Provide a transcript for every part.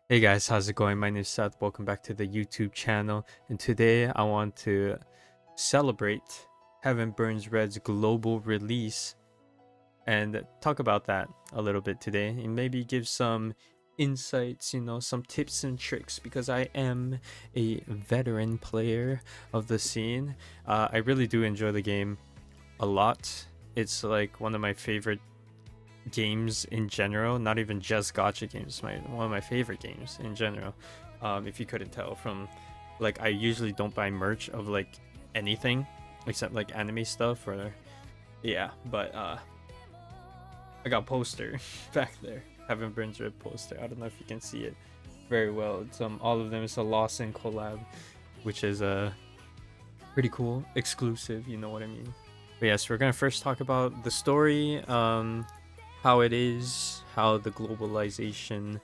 Hey guys, how's it going? My name is Seth. Welcome back to the YouTube channel. And today I want to celebrate Heaven Burns Red's global release and talk about that a little bit today and maybe give some insights, some tips and tricks because I am a veteran player of the scene. I really do enjoy the game a lot. It's like one of my favorite games in general, not even just gacha games. One of my favorite games in general. If you couldn't tell from, like, I usually don't buy merch of like anything except like anime stuff or yeah. But I got poster back there. Heaven Burns Red poster. I don't know if you can see it very well. It's all of them is a Lawson collab, which is pretty cool, exclusive. You know what I mean? But yes, we're gonna first talk about the story. How it is, how the globalization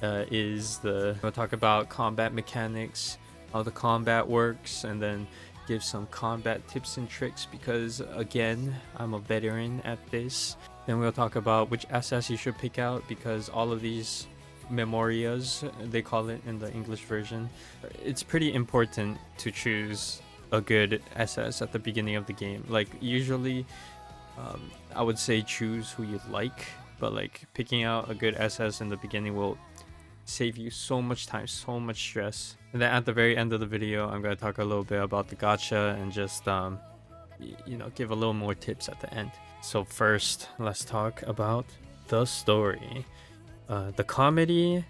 we'll talk about combat mechanics, how the combat works, and then give some combat tips and tricks because again, I'm a veteran at this. Then we'll talk about which SS you should pick out because all of these memorias, they call it in the English version, it's pretty important to choose a good SS at the beginning of the game. Like usually I would say choose who you like, but like picking out a good SS in the beginning will save you so much time, so much stress. And then at the very end of the video, I'm gonna talk a little bit about the gacha and just give a little more tips at the end. So first, let's talk about the story. The comedy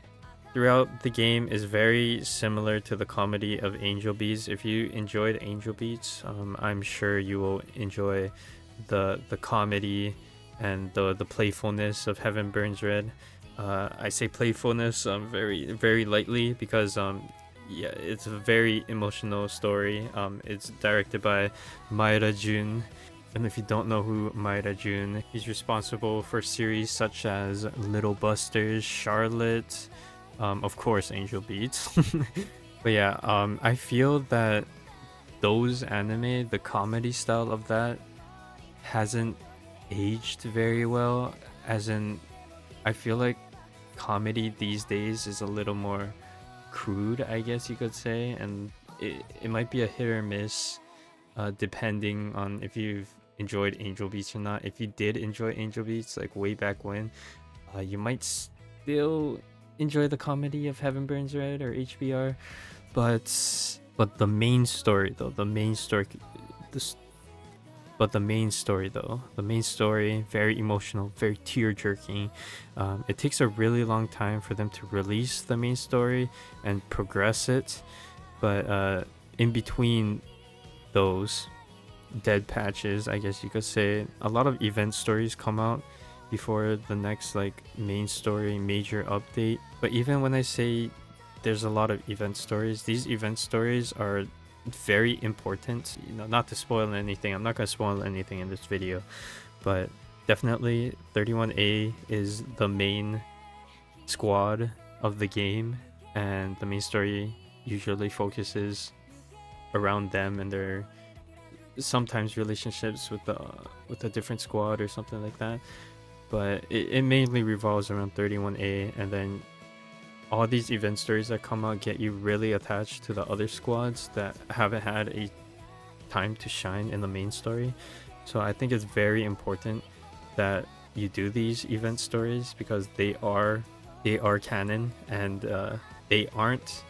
throughout the game is very similar to the comedy of Angel Beats. If you enjoyed Angel Beats, I'm sure you will enjoy the comedy and the playfulness of Heaven Burns Red. I say playfulness very lightly because yeah, it's a very emotional story. It's directed by Maeda Jun, and if you don't know who Maeda Jun, he's responsible for series such as Little Busters, Charlotte, of course Angel Beats. But yeah, I feel that those anime, the comedy style of that hasn't aged very well, as in I feel like comedy these days is a little more crude, I guess you could say, and it might be a hit or miss depending on if you've enjoyed Angel Beats or not. If you did enjoy Angel Beats like way back when, you might still enjoy the comedy of Heaven Burns Red or HBR, but the main story though, the main story very emotional, very tear-jerking. It takes a really long time for them to release the main story and progress it, but in between those dead patches, I guess you could say, a lot of event stories come out before the next like main story major update. But even when I say there's a lot of event stories, these event stories are very important. Not to spoil anything, I'm not going to spoil anything in this video, but definitely 31A is the main squad of the game, and the main story usually focuses around them and their sometimes relationships with a different squad or something like that, but it mainly revolves around 31A. And then all these event stories that come out get you really attached to the other squads that haven't had a time to shine in the main story. So I think it's very important that you do these event stories because they are canon, and they aren't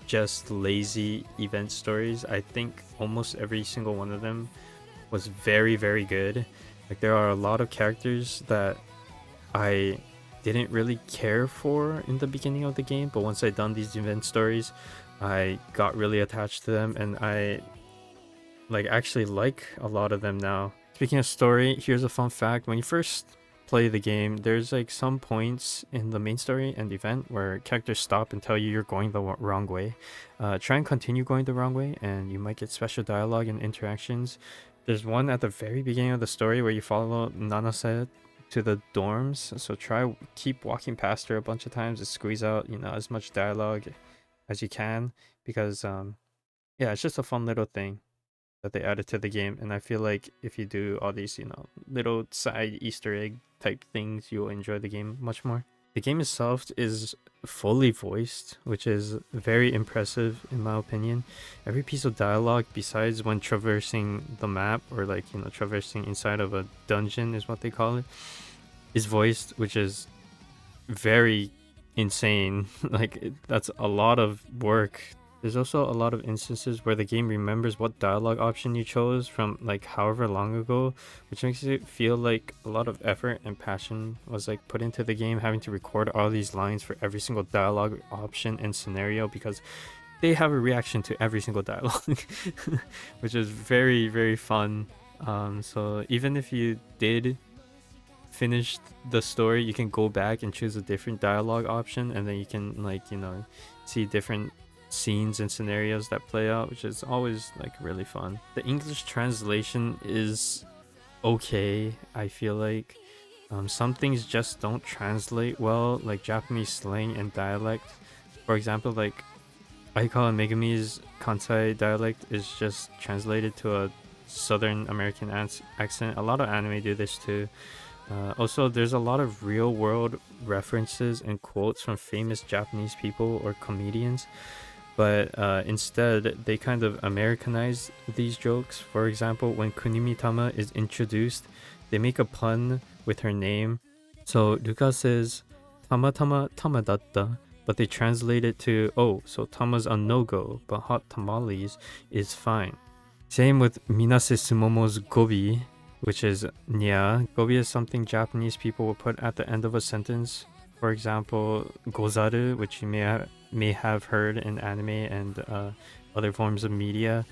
just lazy event stories. I think almost every single one of them was very, very good. Like there are a lot of characters that I didn't really care for in the beginning of the game, but once I'd done these event stories, I got really attached to them, and I actually like a lot of them now. Speaking of story, here's a fun fact. When you first play the game, there's like some points in the main story and event where characters stop and tell you you're going the wrong way. Try and continue going the wrong way and you might get special dialogue and interactions. There's one at the very beginning of the story where you follow Nanase to the dorms, so keep walking past her a bunch of times to squeeze out as much dialogue as you can, because yeah, it's just a fun little thing that they added to the game. And I feel like if you do all these little side Easter egg type things, you'll enjoy the game much more. The game itself is fully voiced, which is very impressive in my opinion. Every piece of dialogue, besides when traversing the map or like, you know, traversing inside of a dungeon is what they call it, is voiced, which is very insane. That's a lot of work. There's also a lot of instances where the game remembers what dialogue option you chose from like however long ago, which makes it feel like a lot of effort and passion was like put into the game, having to record all these lines for every single dialogue option and scenario because they have a reaction to every single dialogue, which is very, very fun. So even if you did finish the story, you can go back and choose a different dialogue option, and then you can, like, you know, see different scenes and scenarios that play out, which is always like really fun. The English translation is okay, I feel like. Some things just don't translate well, like Japanese slang and dialect. For example, like Aikawa Megumi's Kansai dialect is just translated to a Southern American accent. A lot of anime do this too. Also, there's a lot of real world references and quotes from famous Japanese people or comedians, but instead they kind of Americanize these jokes. For example, when Kunimi Tama is introduced, they make a pun with her name. So Ruka says Tama Tama Tama datta, but they translate it to, oh, so Tama's a no-go, but hot tamales is fine. Same with Minase Sumomo's gobi, which is nya. Gobi is something Japanese people will put at the end of a sentence. For example, gozaru, which you may have heard in anime and other forms of media,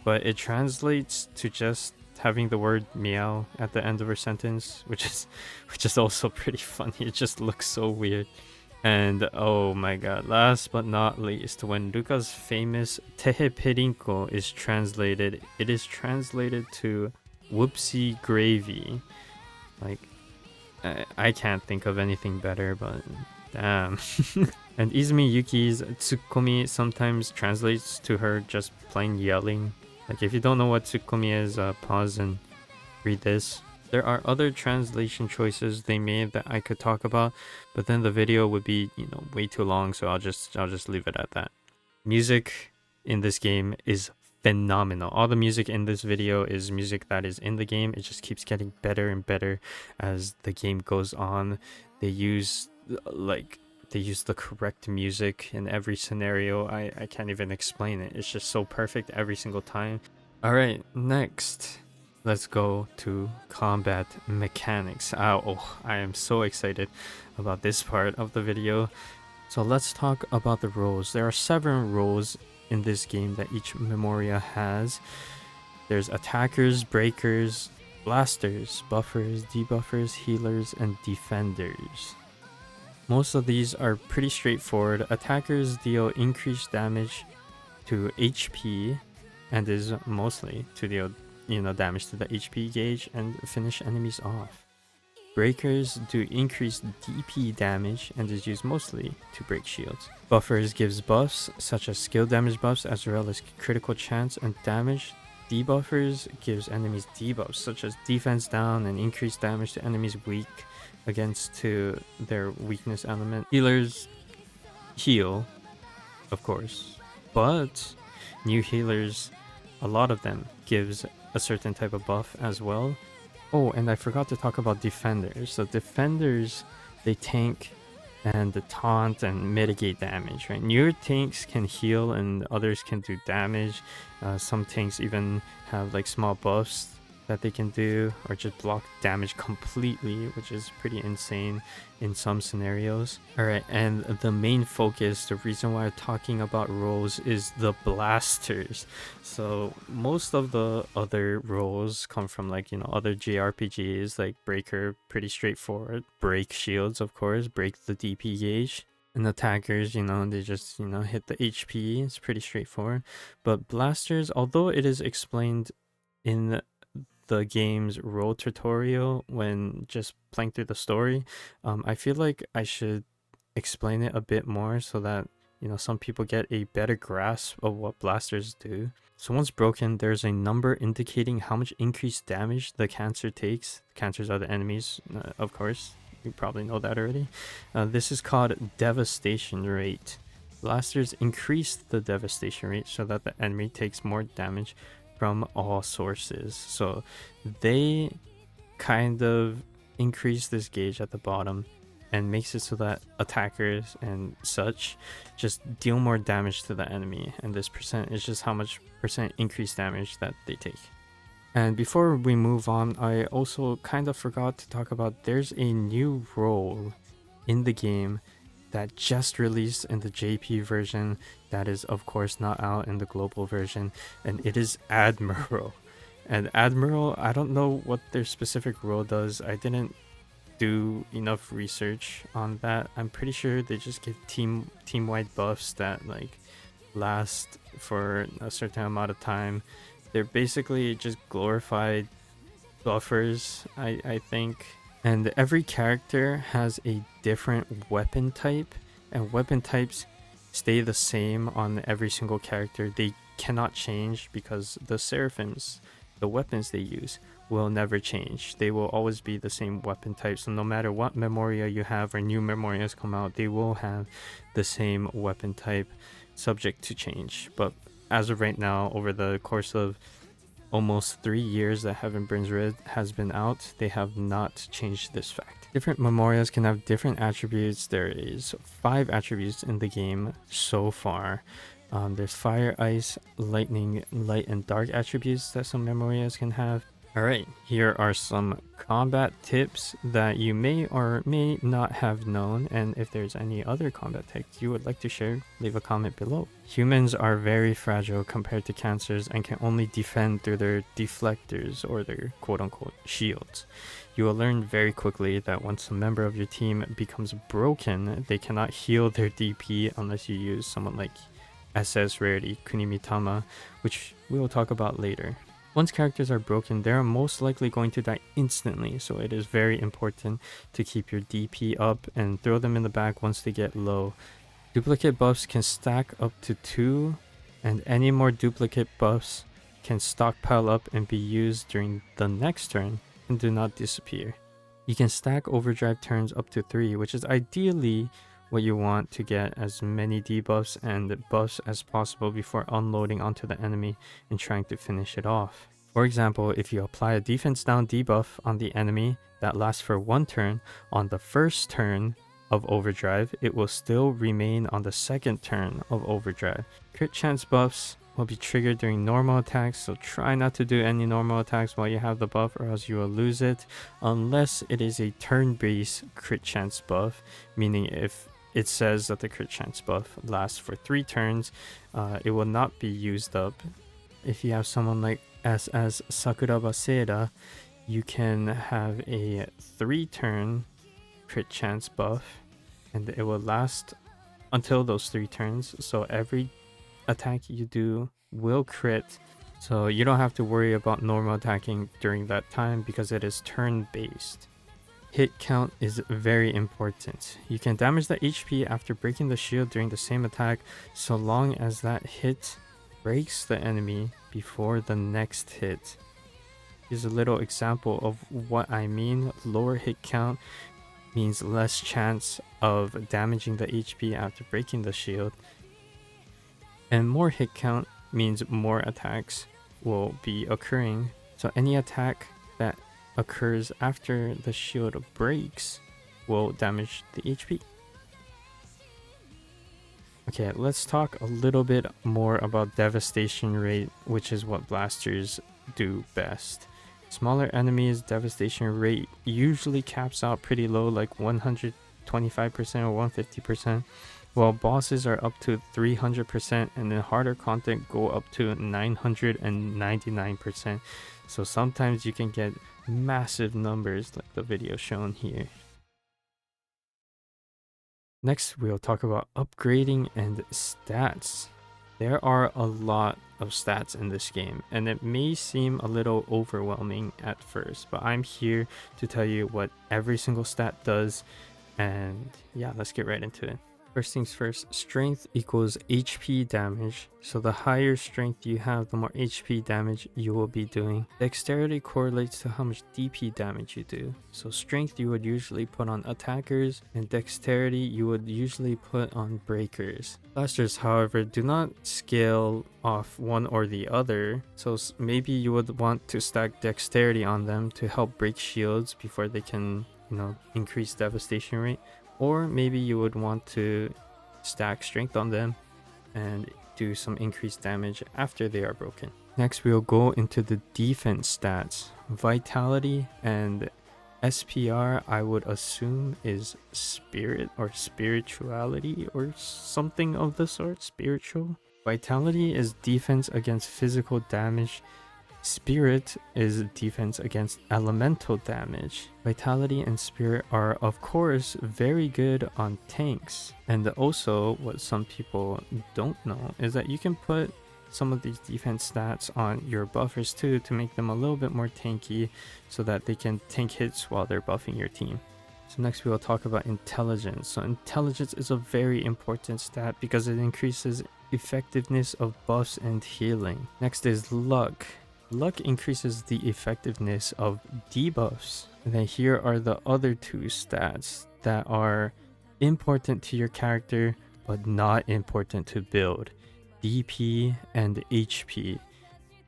but it translates to just having the word meow at the end of a sentence, which is also pretty funny. It just looks so weird. And oh my god, last but not least, when Ruka's famous Tehe Perinko is translated, it is translated to whoopsie gravy. Like, I can't think of anything better, but damn. And Izumi Yuki's Tsukomi sometimes translates to her just plain yelling. Like, if you don't know what Tsukomi is, pause and read this. There are other translation choices they made that I could talk about, but then the video would be, you know, way too long, so I'll just leave it at that. Music in this game is phenomenal. All the music in this video is music that is in the game. It just keeps getting better and better as the game goes on. They use the correct music in every scenario. I can't even explain it. It's just so perfect every single time. All right, next, let's go to combat mechanics. I am so excited about this part of the video. So let's talk about the roles. There are 7 roles in this game that each Memoria has. There's attackers, breakers, blasters, buffers, debuffers, healers, and defenders. Most of these are pretty straightforward. Attackers deal increased damage to HP and is mostly to deal, you know, damage to the HP gauge and finish enemies off. Breakers do increased DP damage and is used mostly to break shields. Buffers gives buffs such as skill damage buffs as well as critical chance and damage. Debuffers gives enemies debuffs such as defense down and increased damage to enemies weak against to their weakness element. Healers heal, of course, but new healers, a lot of them gives a certain type of buff as well. Oh, and I forgot to talk about defenders. So defenders, they tank and taunt and mitigate damage, right? Newer tanks can heal and others can do damage. Some tanks even have like small buffs that they can do, or just block damage completely, which is pretty insane in some scenarios. Alright, and the main focus, the reason why I'm talking about roles, is the blasters. So most of the other roles come from, like, you know, other JRPGs, like Breaker, pretty straightforward. Break shields, of course, break the DP gauge. And attackers, you know, they just, you know, hit the HP. It's pretty straightforward. But blasters, although it is explained in the game's role tutorial when just playing through the story, I feel like I should explain it a bit more so that, you know, some people get a better grasp of what blasters do. So once broken, there's a number indicating how much increased damage the cancer takes. Cancers are the enemies, of course. you probably know that already. This is called devastation rate. Blasters increase the devastation rate so that the enemy takes more damage from all sources. So they kind of increase this gauge at the bottom and makes it so that attackers and such just deal more damage to the enemy, and this percent is just how much percent increased damage that they take. And before we move on, I also kind of forgot to talk about there's a new role in the game that just released in the JP version that is of course not out in the global version, and it is Admiral. And Admiral, I don't know what their specific role does. I didn't do enough research on that. I'm pretty sure they just give team-wide buffs that like last for a certain amount of time. They're basically just glorified buffers, I think. And every character has a different weapon type, and weapon types stay the same on every single character. They cannot change because the seraphims, the weapons they use, will never change. They will always be the same weapon type. So no matter what memoria you have or new memorias come out, they will have the same weapon type, subject to change. But as of right now, over the course of almost 3 years that Heaven Burns Red has been out, they have not changed this fact. Different memorias can have different attributes. There is 5 attributes in the game so far. There's fire, ice, lightning, light, and dark attributes that some memorias can have. Alright, here are some combat tips that you may or may not have known, and if there's any other combat tips you would like to share, leave a comment below. Humans are very fragile compared to cancers and can only defend through their deflectors or their quote-unquote shields. You will learn very quickly that once a member of your team becomes broken, they cannot heal their DP unless you use someone like SS Rarity Kunimi Tama, which we will talk about later. Once characters are broken, they are most likely going to die instantly, so it is very important to keep your DP up and throw them in the back once they get low. Duplicate buffs can stack up to 2, and any more duplicate buffs can stockpile up and be used during the next turn and do not disappear. You can stack overdrive turns up to 3, which is ideally what you want to get as many debuffs and buffs as possible before unloading onto the enemy and trying to finish it off. For example, if you apply a defense down debuff on the enemy that lasts for 1 turn, on the first turn of overdrive, it will still remain on the second turn of overdrive. Crit chance buffs will be triggered during normal attacks, so try not to do any normal attacks while you have the buff or else you will lose it, unless it is a turn-based crit chance buff, meaning if it says that the crit chance buff lasts for 3 turns, it will not be used up. If you have someone like SS Sakuraba Seira, you can have a 3-turn crit chance buff, and it will last until those 3 turns, so every attack you do will crit, so you don't have to worry about normal attacking during that time because it is turn-based. Hit count is very important. You can damage the HP after breaking the shield during the same attack so long as that hit breaks the enemy before the next hit. Here's a little example of what I mean. Lower hit count means less chance of damaging the HP after breaking the shield, and more hit count means more attacks will be occurring. So any attack that occurs after the shield breaks will damage the HP. Okay, let's talk a little bit more about devastation rate, which is what blasters do best. Smaller enemies, devastation rate usually caps out pretty low, like 125% or 150%, while bosses are up to 300%, and then harder content go up to 999%. So sometimes you can get massive numbers like the video shown here. Next, we'll talk about upgrading and stats. There are a lot of stats in this game, and it may seem a little overwhelming at first, but I'm here to tell you what every single stat does, and yeah, let's get right into it. First things first, strength equals HP damage. So the higher strength you have, the more HP damage you will be doing. Dexterity correlates to how much DP damage you do. So strength you would usually put on attackers, and dexterity you would usually put on breakers. Blasters, however, do not scale off one or the other. So maybe you would want to stack dexterity on them to help break shields before they can, increase devastation rate. Or maybe you would want to stack strength on them and do some increased damage after they are broken. Next, we'll go into the defense stats. Vitality and SPR, I would assume, is spirit or spirituality or something of the sort, spiritual. Vitality is defense against physical damage. Spirit is defense against elemental damage. Vitality and Spirit are, of course, very good on tanks. And also, what some people don't know is that you can put some of these defense stats on your buffers too to make them a little bit more tanky so that they can tank hits while they're buffing your team. So next we will talk about intelligence. So intelligence is a very important stat because it increases effectiveness of buffs and healing. Next is luck. Luck increases the effectiveness of debuffs. And then here are the other two stats that are important to your character but not important to build: DP and HP.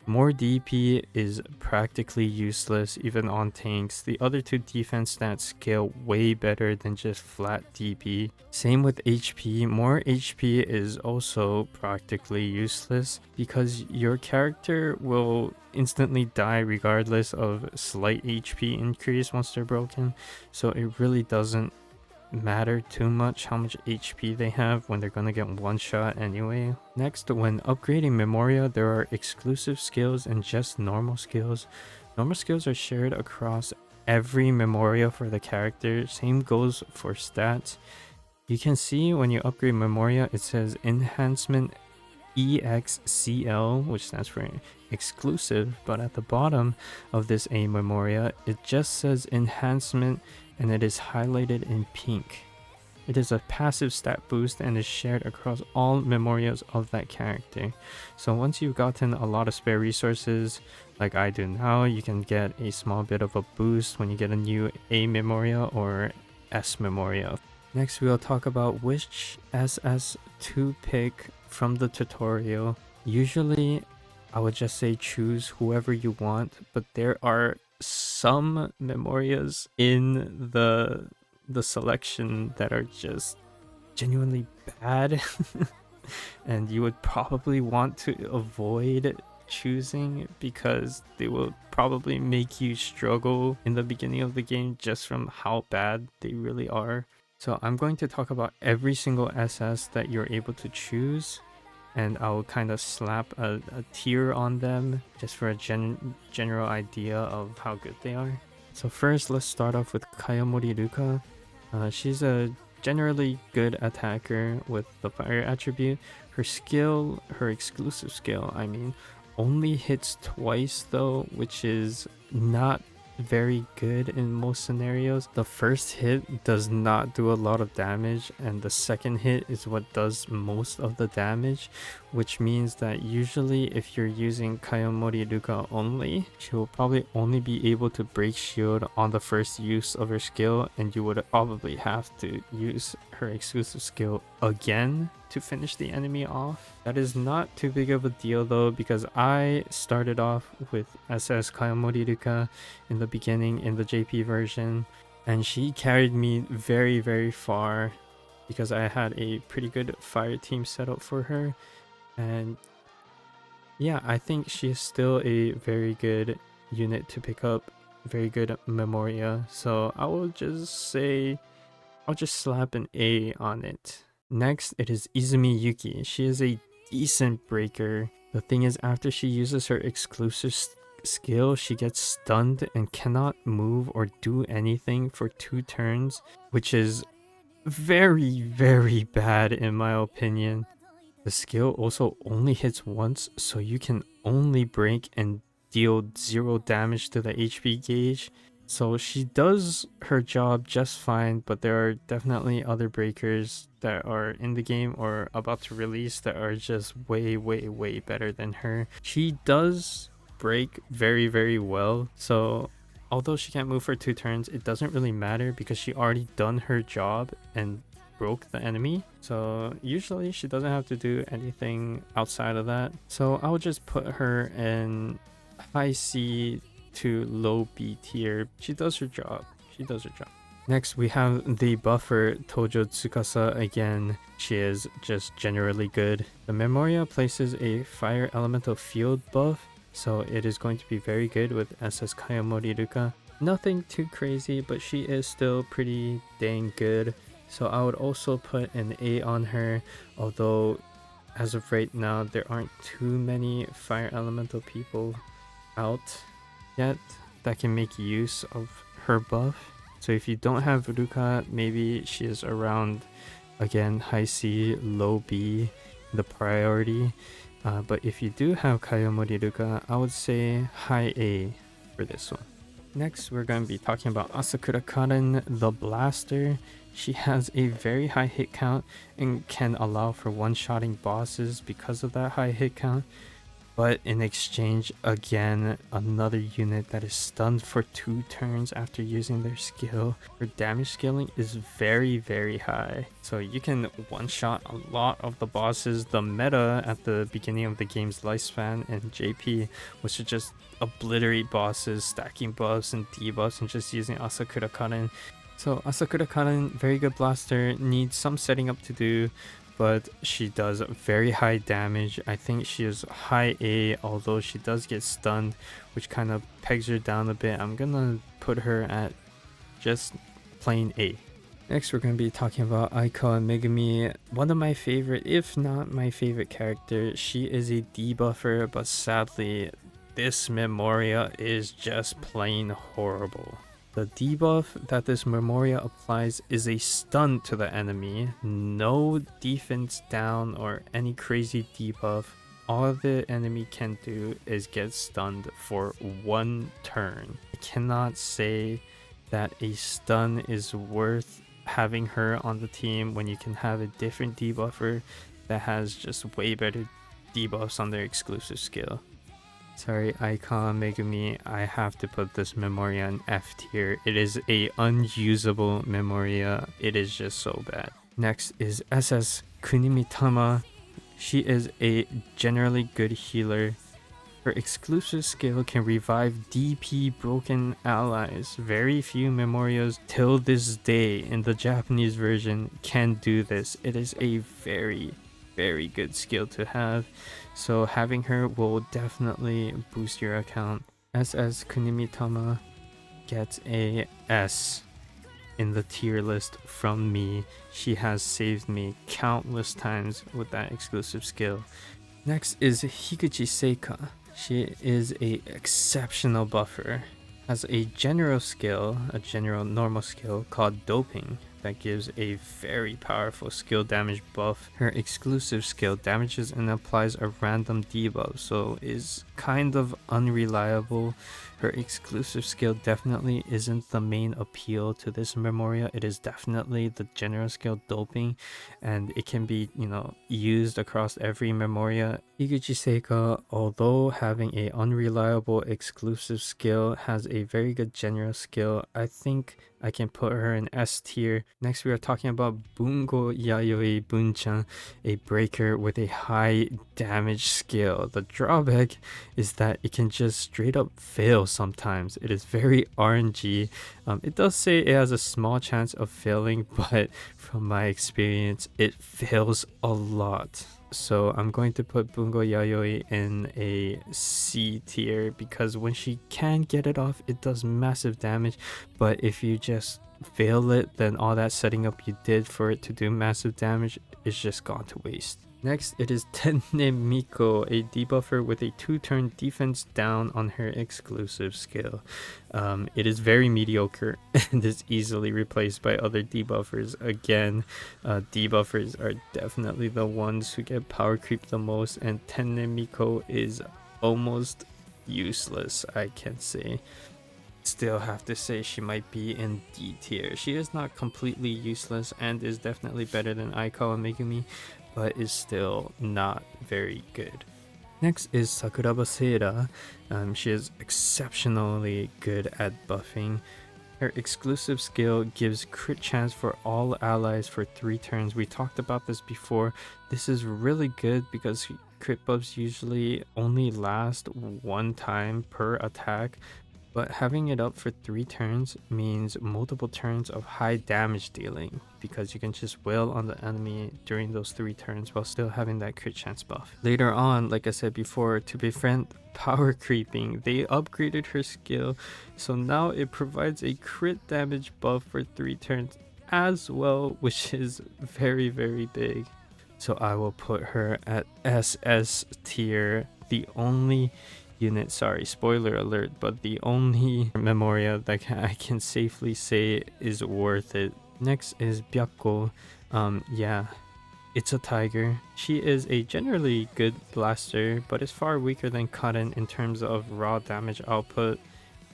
More DP is practically useless even on tanks. The other two defense stats scale way better than just flat DP. Same with HP. More HP is also practically useless because your character will instantly die regardless of slight HP increase once they're broken. So it really doesn't matter too much how much HP they have when they're gonna get one shot anyway. Next, when upgrading Memoria, there are exclusive skills and just normal skills. Normal skills are shared across every Memoria for the character. Same goes for stats. You can see when you upgrade Memoria, it says Enhancement EXCL, which stands for exclusive, but at the bottom of this A Memoria, it just says Enhancement and it is highlighted in pink. It is a passive stat boost and is shared across all Memorias of that character. So once you've gotten a lot of spare resources, like I do now, you can get a small bit of a boost when you get a new A Memoria or S Memoria. Next, we'll talk about which SS to pick from the tutorial. Usually, I would just say choose whoever you want, but there are some Memorias in the selection that are just genuinely bad and you would probably want to avoid choosing because they will probably make you struggle in the beginning of the game just from how bad they really are. So I'm going to talk about every single SS that you're able to choose, and I'll kind of slap a tier on them just for a general idea of how good they are. So first, let's start off with Kayamori Ruka. She's a generally good attacker with the fire attribute. Her skill, her exclusive skill, I mean, only hits twice though, which is not very good in most scenarios. The first hit does not do a lot of damage, and the second hit is what does most of the damage, which means that usually if you're using Kayamori Ruka only, she will probably only be able to break shield on the first use of her skill, and you would probably have to use her exclusive skill again to finish the enemy off. That is not too big of a deal though, because I started off with SS Kayamori Ruka in the beginning in the JP version, and she carried me very far because I had a pretty good fire team set up for her. And yeah, I think she is still a very good unit to pick up, very good Memoria, so I will just say I'll just slap an A on it. Next, it is Izumi Yuki. She is a decent breaker. The thing is, after she uses her exclusive skill, she gets stunned and cannot move or do anything for 2 turns, which is very bad in my opinion. The skill also only hits once, so you can only break and deal 0 damage to the HP gauge. So she does her job just fine, but there are definitely other breakers that are in the game or about to release that are just way, way, way better than her. She does break very, very well. So although she can't move for 2 turns, it doesn't really matter because she already done her job and broke the enemy. So usually she doesn't have to do anything outside of that. So I'll just put her in high C to low B tier. She does her job. She does her job. Next, we have the buffer Tojo Tsukasa again. She is just generally good. The Memoria places a fire elemental field buff, so it is going to be very good with SS Kayamori Ruka. Nothing too crazy, but she is still pretty dang good. So I would also put an A on her, although as of right now, there aren't too many fire elemental people out yet that can make use of her buff. So if you don't have Ruka, maybe she is around, again, high C, low B, the priority. But if you do have Kayamori Ruka, I would say high A for this one. Next, we're going to be talking about Asakura Karen, the Blaster. She has a very high hit count and can allow for one-shotting bosses because of that high hit count. But in exchange, again, another unit that is stunned for 2 turns after using their skill. Her damage scaling is very, very high. So you can one-shot a lot of the bosses. The meta at the beginning of the game's lifespan in JP was to just obliterate bosses, stacking buffs and debuffs and just using Asakura Karen. So Asakura Karen, very good blaster, needs some setting up to do, but she does very high damage. I think she is high A, although she does get stunned, which kind of pegs her down a bit. I'm gonna put her at just plain A. Next, we're going to be talking about Aikawa Megumi, one of my favorite, if not my favorite character. She is a debuffer, but sadly, this Memoria is just plain horrible. The debuff that this Memoria applies is a stun to the enemy, no defense down or any crazy debuff. All the enemy can do is get stunned for 1 turn. I cannot say that a stun is worth having her on the team when you can have a different debuffer that has just way better debuffs on their exclusive skill. Sorry, Aikawa Megumi, I have to put this Memoria in F tier. It is a unusable Memoria. It is just so bad. Next is SS Kunimi Tama. She is a generally good healer. Her exclusive skill can revive DP broken allies. Very few Memorias till this day in the Japanese version can do this. It is a very, very good skill to have. So having her will definitely boost your account. SS Kunimi Tama gets a S in the tier list from me. She has saved me countless times with that exclusive skill. Next is Higuchi Seika. She is a exceptional buffer. Has a general skill, a general normal skill called Doping that gives a very powerful skill damage buff. Her exclusive skill damages and applies a random debuff, so is kind of unreliable. Her exclusive skill definitely isn't the main appeal to this Memoria. It is definitely the general skill Doping, and it can be, used across every Memoria. Higuchi Seika, although having a unreliable exclusive skill, has a very good general skill. I think I can put her in S tier. Next, we are talking about Bungo Yayoi Bunchan, a breaker with a high damage skill. The drawback is that it can just straight up fail sometimes. It is very RNG. It does say it has a small chance of failing, but from my experience, it fails a lot. So I'm going to put Bungo Yayoi in a C tier because when she can get it off, it does massive damage. But if you just fail it, then all that setting up you did for it to do massive damage is just gone to waste. Next, it is Tenne Miko, a debuffer with a 2-turn defense down on her exclusive skill. It is very mediocre and is easily replaced by other debuffers. Again, debuffers are definitely the ones who get power creep the most, and Tenne Miko is almost useless, I can say. still have to say she might be in D tier. She is not completely useless and is definitely better than Aikawa Megumi, but is still not very good. Next is Sakuraba Seira. She is exceptionally good at buffing. Her exclusive skill gives crit chance for all allies for 3 turns. We talked about this before. This is really good because crit buffs usually only last 1 time per attack, but having it up for 3 turns means multiple turns of high damage dealing because you can just wail on the enemy during those 3 turns while still having that crit chance buff. Later on, like I said before, to prevent power creeping, they upgraded her skill, so now it provides a crit damage buff for 3 turns as well, which is very, very big. So I will put her at SS tier. The only unit, sorry, spoiler alert, but the only Memoria that I can safely say is worth it. Next is Byakko. Yeah, it's a tiger. She is a generally good blaster, but is far weaker than Karen in terms of raw damage output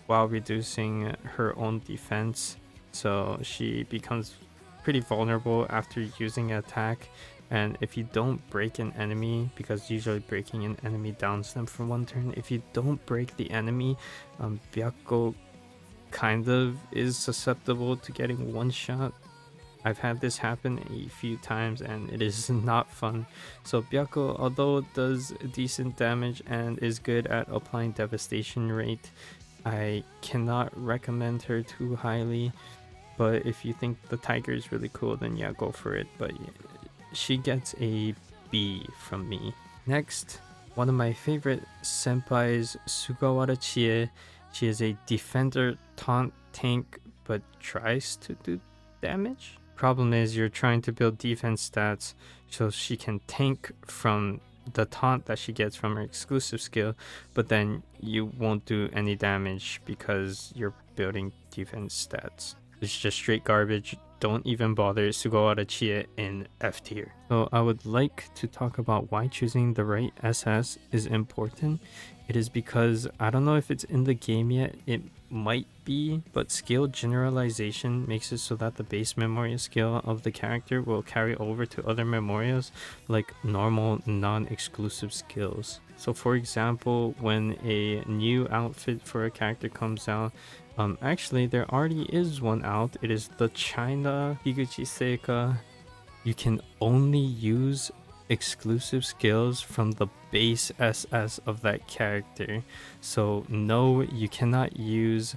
while reducing her own defense. So she becomes pretty vulnerable after using an attack. And if you don't break an enemy, because usually breaking an enemy downs them for 1 turn, if you don't break the enemy, Byakko kind of is susceptible to getting 1 shot. I've had this happen a few times and it is not fun. So Byakko, although it does decent damage and is good at applying devastation rate, I cannot recommend her too highly. But if you think the tiger is really cool, then yeah, go for it. But yeah, she gets a B from me. Next, one of my favorite senpais, Sugawara Chie. She is a defender taunt tank but tries to do damage. Problem is you're trying to build defense stats so she can tank from the taunt that she gets from her exclusive skill, but then you won't do any damage because you're building defense stats. It's just straight garbage. Don't even bother. Sugawara Chie in F tier. So I would like to talk about why choosing the right SS is important. It is because I don't know if it's in the game yet. It might be, but skill generalization makes it so that the base Memoria skill of the character will carry over to other Memorias like normal non-exclusive skills. So for example, when a new outfit for a character comes out, actually there already is one out. It is the China Higuchi Seika. You can only use exclusive skills from the base SS of that character. So no, you cannot use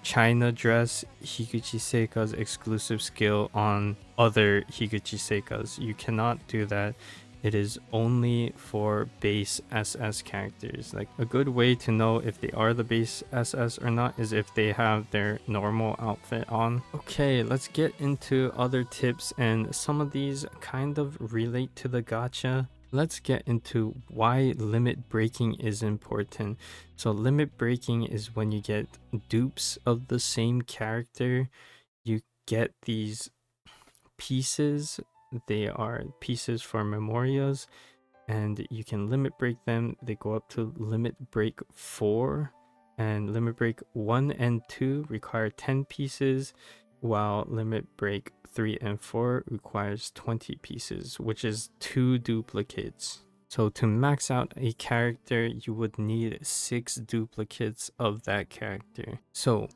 China dress Higuchi Seika's exclusive skill on other Higuchi Seikas. You cannot do that. It is only for base SS characters. Like, a good way to know if they are the base SS or not is if they have their normal outfit on. Okay, let's get into other tips, and some of these kind of relate to the gacha. Let's get into why limit breaking is important. So limit breaking is when you get dupes of the same character. You get these pieces. They are pieces for Memorias, and you can limit break them. They go up to limit break 4, and limit break 1 and 2 require 10 pieces, while limit break 3 and 4 requires 20 pieces, which is 2 duplicates. So to max out a character, you would need 6 duplicates of that character. So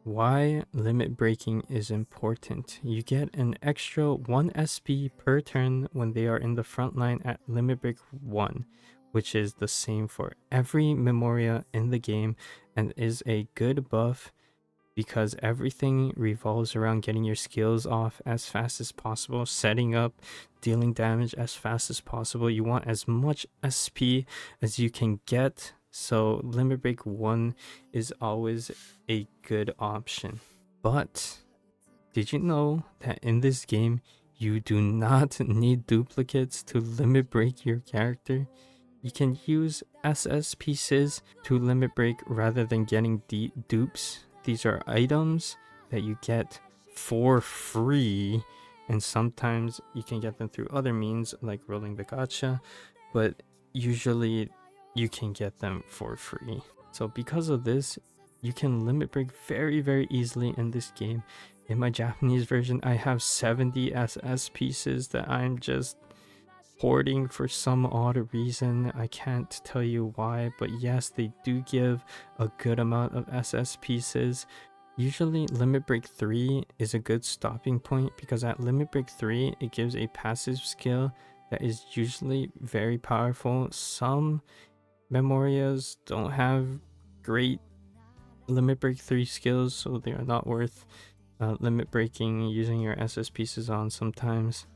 why limit breaking is important. You get an extra 1 SP per turn when they are in the front line at limit break 1, which is the same for every Memoria in the game and is a good buff because everything revolves around getting your skills off as fast as possible, setting up, dealing damage as fast as possible. You want as much SP as you can get. So limit break 1 is always a good option. But did you know that in this game you do not need duplicates to limit break your character? You can use SS pieces to limit break rather than getting dupes. These are items that you get for free, and sometimes you can get them through other means like rolling the gacha, but usually you can get them for free. So because of this, You can limit break very easily in this game. In my Japanese version, I have 70 SS pieces that I'm just hoarding for some odd reason. I can't tell you why, but yes, they do give a good amount of SS pieces. Usually limit break 3 is a good stopping point, because at limit break 3 it gives a passive skill that is usually very powerful. Some memorias don't have great limit break 3 skills, so they are not worth limit breaking using your SS pieces on sometimes.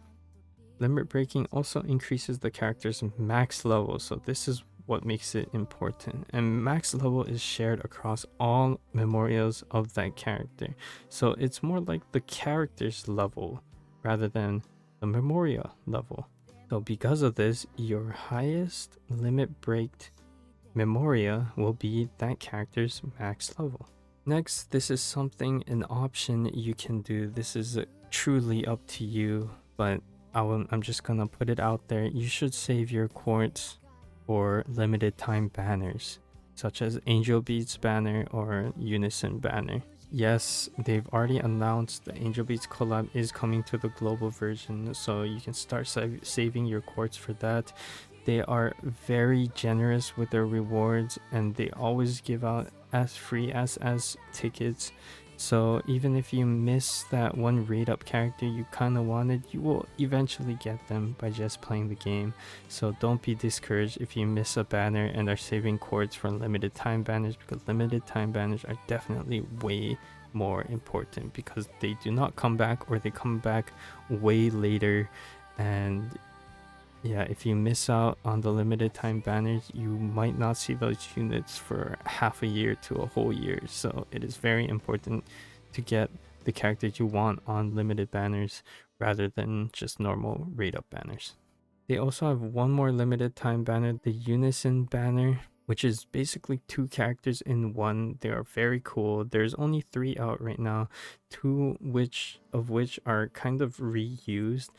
Limit breaking also increases the character's max level, so this is what makes it important. And max level is shared across all memorials of that character, so it's more like the character's level rather than the memoria level. So because of this, your highest limit breaked memoria will be that character's max level. Next, this is an option you can do. This is truly up to you, but I'm just gonna put it out there. You should save your quartz for limited time banners, such as Angel Beats banner or Unison banner. Yes, they've already announced the Angel Beats collab is coming to the global version, so you can start saving your quartz for that. They are very generous with their rewards, and they always give out free SS tickets. So even if you miss that one raid up character you kind of wanted, you will eventually get them by just playing the game. So don't be discouraged if you miss a banner and are saving quartz for limited time banners, because limited time banners are definitely way more important, because they do not come back, or they come back way later. And yeah, if you miss out on the limited time banners, you might not see those units for half a year to a whole year. So it is very important to get the characters you want on limited banners rather than just normal raid up banners. They also have one more limited time banner, the Unison banner, which is basically 2 characters in one. They are very cool. There's only 3 out right now, 2 of which are kind of reused.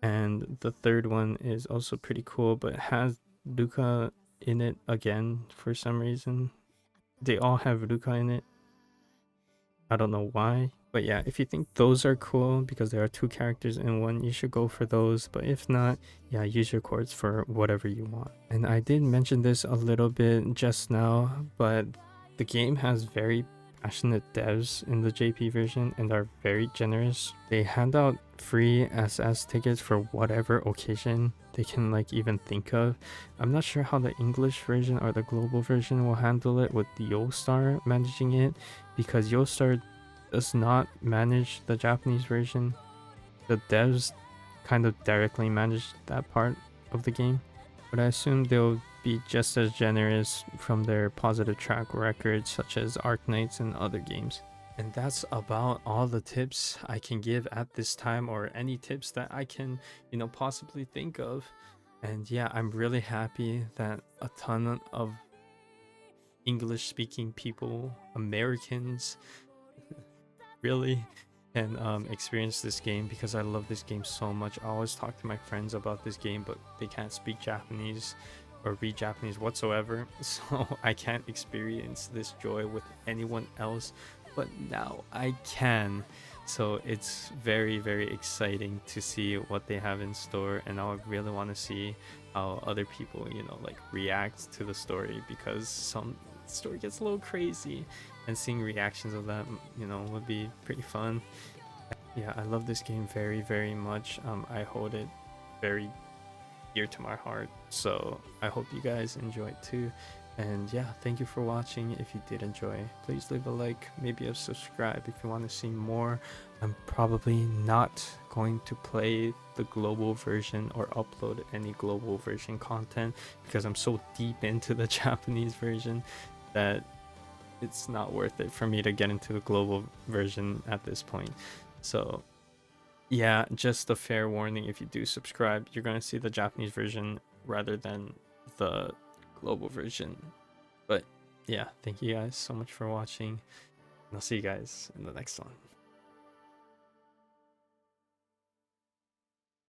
And the third one is also pretty cool, but has Ruka in it again for some reason. They all have Ruka in it. I don't know why. But yeah, if you think those are cool because there are 2 characters in one, you should go for those. But if not, yeah, use your quartz for whatever you want. And I did mention this a little bit just now, but the game has very passionate devs in the JP version and are very generous. They hand out free SS tickets for whatever occasion they can even think of. I'm not sure how the English version or the global version will handle it with Yostar managing it, because Yostar does not manage the Japanese version. The devs kind of directly manage that part of the game, but I assume they'll be just as generous from their positive track records such as Arknights and other games. And that's about all the tips I can give at this time, or any tips that I can, possibly think of. And yeah, I'm really happy that a ton of English speaking people, Americans, really can experience this game, because I love this game so much. I always talk to my friends about this game, but they can't speak Japanese or read Japanese whatsoever, so I can't experience this joy with anyone else, but now I can. So it's very exciting to see what they have in store, and I really want to see how other people react to the story, because some story gets a little crazy, and seeing reactions of that would be pretty fun. Yeah, I love this game very much. I hold it very dear to my heart, so I hope you guys enjoy it too. And yeah, thank you for watching. If you did enjoy, please leave a like, maybe a subscribe if you want to see more. I'm probably not going to play the global version or upload any global version content, because I'm so deep into the Japanese version that it's not worth it for me to get into the global version at this point. So yeah, just a fair warning, if you do subscribe, you're going to see the Japanese version rather than the global version. But yeah, thank you guys so much for watching, and I'll see you guys in the next one.